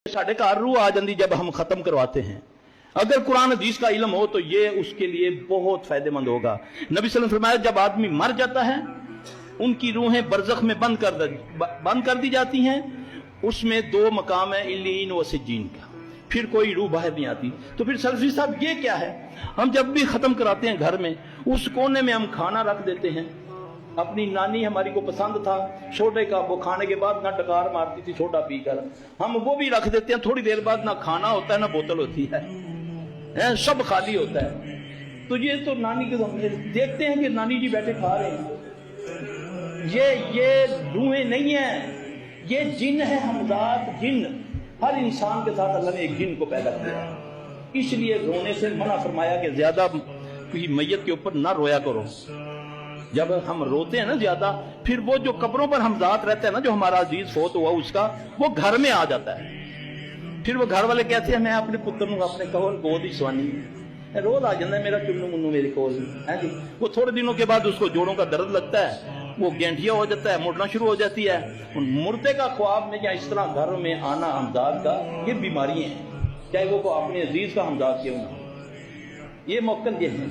साढ़े घर रूह आ जाती जब हम खत्म करवाते हैं। अगर कुरान हदीस का इल्म हो तो ये उसके लिए बहुत फायदेमंद होगा। नबी सल्लल्लाहु अलैहि वसल्लम फरमाया जब आदमी मर जाता है उनकी रूहें बरज़ख में बंद कर दी जाती हैं। उसमें दो मकाम है, इल्लीन व सिज्जीन का, फिर कोई रूह बाहर नहीं आती। तो फिर सल्फी साहब ये क्या है, हम जब भी खत्म कराते हैं घर में उस कोने में हम खाना रख देते हैं। अपनी नानी हमारी को पसंद था सोडे का, वो खाने के बाद ना डकार मारती थी सोडा पीकर, हम वो भी रख देते हैं। थोड़ी देर बाद ना खाना होता है ना बोतल होती है, सब खाली होता है। तो ये तो नानी के देखते हैं कि नानी जी बैठे खा रहे हैं। ये रूहें नहीं है, ये जिन है, हमजात जिन। हर इंसान के साथ अल्लाह ने एक जिन को पैदा किया, इसलिए रोने से मना फरमाया कि ज्यादा किसी मैयत के ऊपर ना रोया करो। जब हम रोते हैं ना ज्यादा, फिर वो जो कब्रों पर हमजात रहता है ना, जो हमारा अजीज फोत हुआ उसका, वो घर में आ जाता है। फिर वो घर वाले कहते हैं मैं अपने पुत्र नूं अपने कोल गोद ही सवानी रोज आ जाता है मेरा चुन्नू मुन्नू मेरे कोल है जी। वो थोड़े दिनों के बाद उसको जोड़ों का दर्द लगता है, वो गेंठिया हो जाता है, मुड़ना शुरू हो जाती है। मुर्दे का ख्वाब में या इस तरह घर में आना हमजाद का, ये बीमारियां हैं, चाहे वो अपने अजीज का हमजाद क्यों ना। ये मौकल ये है।